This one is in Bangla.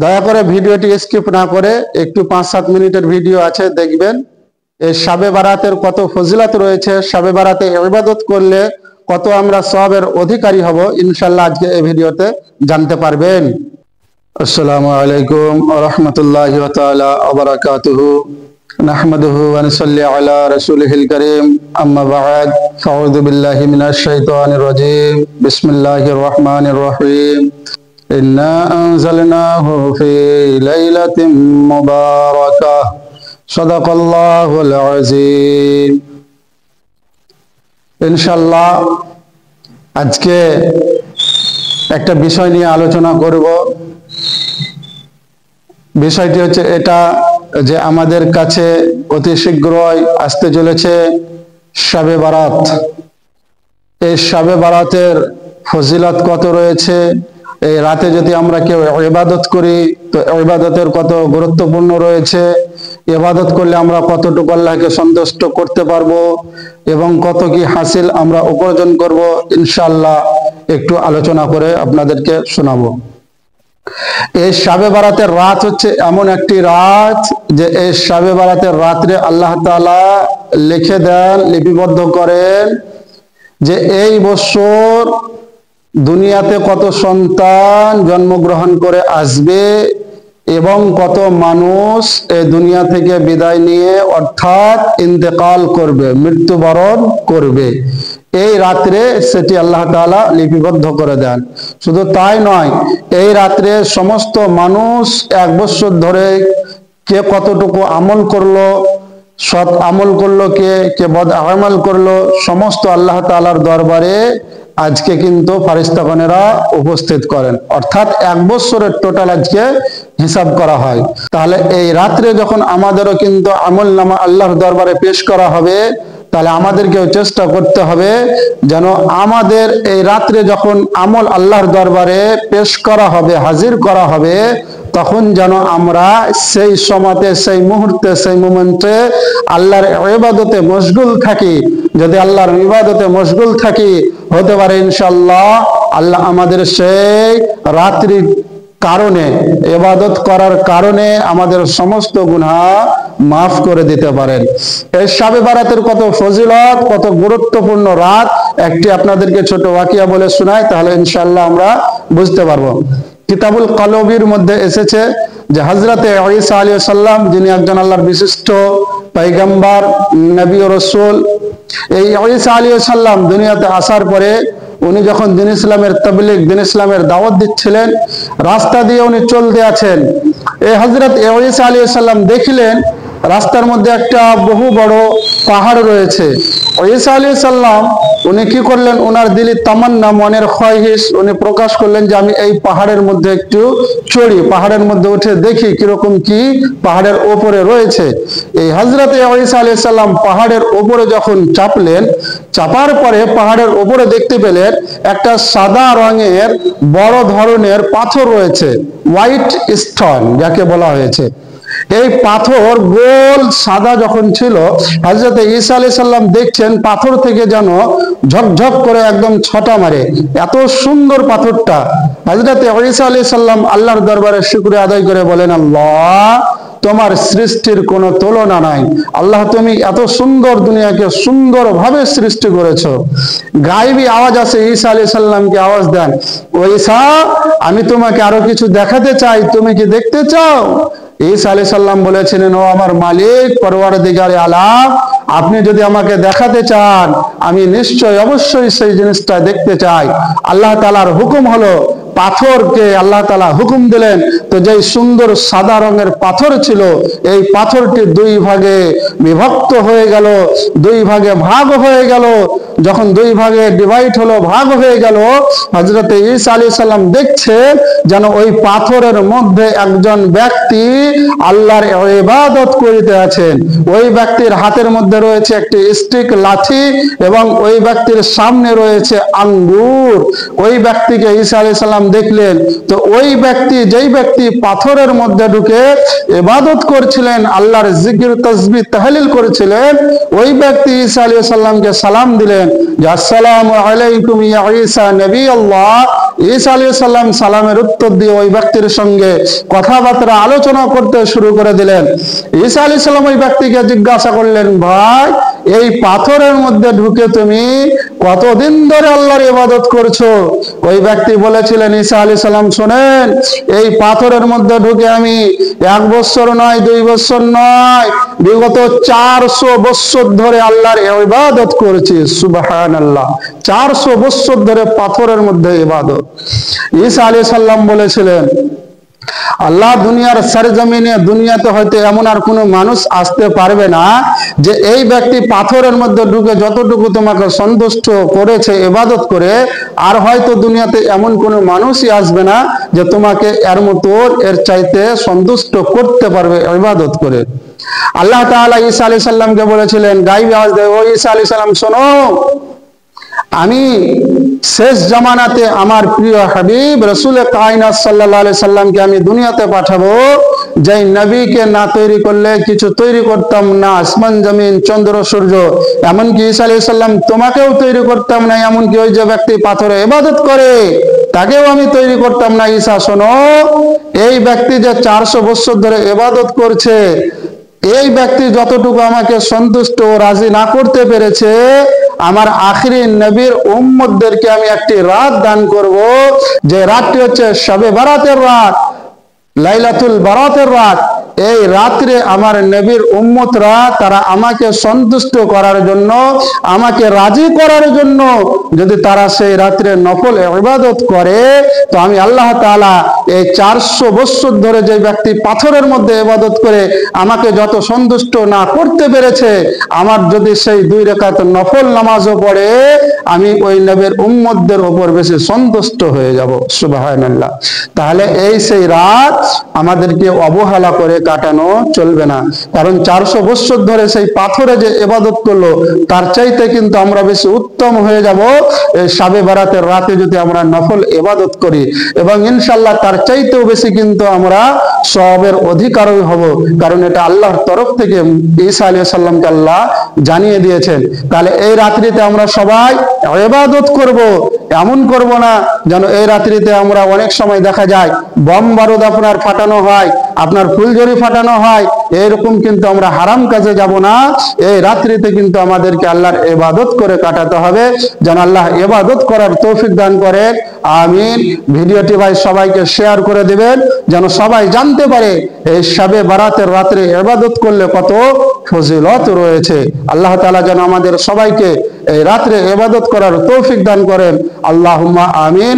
দয়া করে ভিডিওটি স্কিপ না করে একটু 5-7 মিনিটের ভিডিও আছে, দেখবেন। এই শবে বারাতের কত ফজিলত রয়েছে, শবে বারাতে ইবাদত করলে কত আমরা সওয়াবের অধিকারী হব, ইনশাআল্লাহ আজকে এই ভিডিওতে জানতে পারবেন। আসসালামু আলাইকুম ওয়া রাহমাতুল্লাহি ওয়া তাআলা ওয়া বারাকাতুহু। নাহমাদুহু ওয়া নুসাল্লি আলা রাসূলিহিল কারীম, আম্মা বা'দ। আউযু বিল্লাহি মিনাশ শাইতানির রাজীম। বিসমিল্লাহির রহমানির রহিম। ইন্না আনজালনাহু ফি লাইলাতিন মুবারাকাহ। সাদাকাল্লাহুল আযীম। ইনশাআল্লাহ আজকে একটা বিষয় নিয়ে আলোচনা করব। বিষয়টি হচ্ছে এটা যে আমাদের কাছে অতি শীঘ্রই আসতে চলেছে শবে বারাত। এই শবে বারাতের ফজিলত কত রয়েছে, এই রাতে যদি আমরা কেউ ইবাদত করি তো ইবাদতের কত গুরুত্বপূর্ণ রয়েছে, ইবাদত করলে আমরা কতটুকু আল্লাহকে সন্তুষ্ট করতে পারবো এবং কত কি হাসিল আমরা উপার্জন করব, ইনশাআল্লাহ একটু আলোচনা করে আপনাদেরকে শোনাবো। এই শবে বারাতের রাত হচ্ছে এমন একটি রাত যে এই শবে বারাতের রাত্রে আল্লাহ তাআলা লিখে দেন, লিপিবদ্ধ করেন যে এই বছর দুনিয়াতে কত সন্তান জন্মগ্রহণ করে আসবে এবং কত মানুষ এই দুনিয়া থেকে বিদায় নিয়ে অর্থাৎ ইন্তেকাল করবে, মৃত্যুবরণ করবে। এই রাত্রে সেটি আল্লাহ তাআলা লিপিবদ্ধ করে দেন। শুধু তাই নয়, এই রাত্রে সমস্ত মানুষ এক বছর ধরে কে কতটুকু আমল করলো, সৎ আমল করলো, কে বদ আমল করলো, সমস্ত আল্লাহ তাআলার দরবারে আজকে কিন্তু ফারিস্তাগণেরা উপস্থিত করেন, অর্থাৎ এক বছরের টোটাল আজকে হিসাব করা হয়। তাহলে এই রাত্রে যখন আমাদেরও কিন্তু আমল নামা আল্লাহর দরবারে পেশ করা হবে, তাহলে আমাদেরকেও চেষ্টা করতে হবে যেন আমাদের এই রাত্রে যখন আমল আল্লাহর দরবারে পেশ করা হবে, হাজির করা হবে, তখন যেন আমরা সেই সময়তে, সেই মুহূর্তে, সেই মোমেন্টে আল্লাহর ইবাদতে মশগুল থাকি। যদি আল্লাহর ইবাদতে মশগুল থাকি, হতে পারে ইনশাআল্লাহ আল্লাহ আমাদের সেই রাত্রির কারণে, ইবাদত করার কারণে আমাদের সমস্ত গুনাহ মাফ করে দিতে পারেন। এই শবে বারাতের কত ফজিলত, কত গুরুত্বপূর্ণ রাত, একটি আপনাদেরকে ছোট ওয়াকিয়া বলে শোনাই, তাহলে ইনশাআল্লাহ আমরা বুঝতে পারবো। কিতাবুল কলবির মধ্যে এসেছে যে হযরতে ঈসা আলাইহিস সালাম, যিনি একজন আল্লাহর বিশিষ্ট পয়গম্বর, নবী ও রাসূল, এই ঈসা আলাইহিস সালাম দুনিয়াতে আসার পরে উনি যখন দ্বীন ইসলামের তাবলীগ, দ্বীন ইসলামের দাওয়াত দিচ্ছিলেন, রাস্তা দিয়ে উনি চলতে আছেন। এই হযরত ঈসা আলাইহিস সালাম দেখলেন রাস্তার মধ্যে একটা বহু বড় পাহাড় রয়েছে। ঈসা আলাইহিস সালাম উনি কি করলেন, ওনার দিলি তামান্না, মনের খয়হিস উনি প্রকাশ করলেন যে আমি এই পাহাড়ের মধ্যে একটু চড়ি, পাহাড়ের মধ্যে উঠে দেখি কিরকম কি পাহাড়ের ওপরে রয়েছে। এই হযরত ঈসা আলাইহিস সালাম পাহাড়ের ওপরে যখন চাপলেন, চাপার পরে পাহাড়ের ওপরে দেখতে পেলেন একটা সাদা রঙের বড় ধরনের পাথর রয়েছে, হোয়াইট স্টোন যাকে বলা হয়েছে। এই পাথর গোল সাদা যখন ছিল, হযরত ঈসা আলাইহিস সালাম দেখছেন পাথর থেকে যেন ঝকঝক করে একদম ছটা মারে, এত সুন্দর পাথরটা। হযরত ঈসা আলাইহিস সালাম আল্লাহর দরবারে শুকরিয়া আদায় করে বলেন, আল্লাহ তোমার সৃষ্টির কোনো তুলনা নাই। আল্লাহ তুমি এত সুন্দর দুনিয়াকে সুন্দরভাবে সৃষ্টি করেছো। গায়েবী আওয়াজ আছে, ঈসা আলাইহিস সালামকে আওয়াজ দেন, ও ঈসা আমি তোমাকে আরো কিছু দেখাতে চাই, তুমি কি দেখতে চাও? ঈসা আলাইহিস সালাম বলেছিলেন, ও আমার মালিক পরওয়ারদিগারে আলাম, আপনি যদি আমাকে দেখাতে চান আমি নিশ্চয় অবশ্যই সেই জিনিসটা দেখতে চাই। আল্লাহ তাআলার হুকুম হলো, পাথরকে আল্লাহ তাআলা হুকুম দিলেন, তো যেই সুন্দর সাদা রঙের পাথর ছিল, এই পাথরটি দুই ভাগে বিভক্ত হয়ে গেল, দুই ভাগে ভাগ হয়ে গেল। যখন দুই ভাগে ডিভাইড হলো, ভাগ হয়ে গেল, হযরত ঈসা আলাইহিস সালাম দেখছে যেন ওই পাথরের মধ্যে একজন ব্যক্তি আল্লাহর ইবাদত করিতে আছেন। ওই ব্যক্তির হাতের মধ্যে রয়েছে একটি স্টিক লাঠি এবং ওই ব্যক্তির সামনে রয়েছে আঙ্গুর। ওই ব্যক্তিকে ঈসা আলাইহিস সালাম দেখলেন, তো ওই ব্যক্তি, যেই ব্যক্তি পাথরের মধ্যে ঢুকে ইবাদত করছিলেন, আল্লাহর জিকির তাসবিহ তাহলিল করেছিলেন, ওই ব্যক্তি ঈসা আলাইহিস সালামকে সালাম দিলেন যে আসসালামু আলাইকুম ইয়া ঈসা নবী আল্লাহ। ঈসা আলাইহিস সালাম সালামের উত্তর দিয়ে ওই ব্যক্তির সঙ্গে কথাবার্তা আলোচনা করতে শুরু করে দিলেন। ঈসা আলাইহিস সালাম ওই ব্যক্তিকে জিজ্ঞাসা করলেন, ভাই এই পাথরের মধ্যে ঢুকে তুমি কতদিন ধরে আল্লাহর ইবাদত করছো? ওই ব্যক্তি বলেছিলেন, ঈসা আলাইহিস সালাম শোনেন, এই পাথরের মধ্যে ঢুকে আমি 1 বছর নয়, 2 বছর নয়, বিগত 400 বছর ধরে আল্লাহর ইবাদত করেছি। সুবহানাল্লাহ, 400 বছর ধরে পাথরের মধ্যে ইবাদত। ঈসা আলাইহিস সালাম বলেছিলেন, আল্লাহ দুনিয়ার সরজমিনে, দুনিয়াতে হয়তো এমন আর কোনো মানুষ আসতে পারবে না যে এই ব্যক্তি পাথরের মধ্যে ঢুকে যতটুকু তোমাকে সন্তুষ্ট করেছে ইবাদত করে, আর হয়তো দুনিয়াতে এমন কোনো মানুষই আসবে না যে তোমাকে এর মতো, এর চাইতে সন্তুষ্ট করতে পারবে ইবাদত করে। আল্লাহ তাআলা ঈসা আলাইহিস সালামকে বলেছিলেন, গায়বী আওয়াজ দিয়ে, ও ঈসা আলাইহিস সালাম শোনো, আমি শেষ জামানাতে আমার প্রিয় হাবিব রাসূল কায়নাত সাল্লাল্লাহু আলাইহি সাল্লামকে আমি দুনিয়াতে পাঠাবো, যেই নবীকে না তৈরি করলে কিছু তৈরি করতাম না, আসমান জমিন চন্দ্র সূর্য, এমনকি ঈসা আলাইহিস সালাম তোমাকেও তৈরি করতাম না, এমনকি ওই যে ব্যক্তি পাথরে ইবাদত করে তাকেও আমি তৈরি করতাম না। ঈসা শোনো, এই ব্যক্তি যে 400 বছর ধরে ইবাদত করছে, এই ব্যক্তি যতটুকু আমাকে সন্তুষ্ট রাজি না করতে পেরেছে, আমার আখিরি নবীর উম্মতদেরকে আমি একটি রাত দান করব, যে রাতটি হচ্ছে শবে বারাতের রাত, লাইলাতুল বারাতের রাত। এই রাত্রে আমার নবীর উম্মতরা তারা আমাকে সন্তুষ্ট করার জন্য, আমাকে রাজি করার জন্য যদি তারা সেই রাত্রে নফল ইবাদত করে, তো আমি আল্লাহ তাআলা এই 400 বছর ধরে যে ব্যক্তি পাথরের মধ্যে ইবাদত করে আমাকে যত সন্তুষ্ট না করতে পেরেছে, আমার যদি সেই 2 রাকাত নফল নামাজও পড়ে, আমি ওই নবীর উম্মতদের উপর বেশি সন্তুষ্ট হয়ে যাব। সুবহানাল্লাহ। তাহলে এই সেই রাত আমাদেরকে অবহেলা করে কাটানো চলবে না, কারণ 400 বছর ধরে সেই পাথরে যে ইবাদত করলো, তার চাইতে কিন্তু আমরা বেশি উত্তম হয়ে যাব এই শবে বারাতের রাতে যদি আমরা নফল ইবাদত করি, এবং ইনশাআল্লাহ তার চাইতেও বেশি কিন্তু আমরা সওয়াবের অধিকারী হব, কারণ এটা আল্লাহর তরফ থেকে ঈসা আলাইহিস সালামকে আল্লাহ জানিয়ে দিয়েছেন। তাহলে এই রাত্রিতে আমরা সবাই ইবাদত করব, এমন করব না যেন এই রাত্রিতে আমরা, অনেক সময় দেখা যায় বম বারুদ আপনার ফাটানো হয়, আপনার ফুলঝুরি ফাটানো হয়, এরকম কিন্তু আমরা হারাম কাজে যাব না। এই রাত্রিতে কিন্তু আমাদেরকে আল্লাহর ইবাদত করে কাটাতে হবে, যেন আল্লাহ ইবাদত করার তৌফিক দান করেন। আমিন। ভিডিওটি ভাই সবাইকে শেয়ার করে দিবেন, যেন সবাই জানতে পারে এই শবে বারাতের রাত্রে ইবাদত করলে কত ফজিলত রয়েছে। আল্লাহ তাআলা যেন আমাদের সবাইকে এই রাত্রে ইবাদত করার তৌফিক দান করেন। আল্লাহুম্মা আমিন।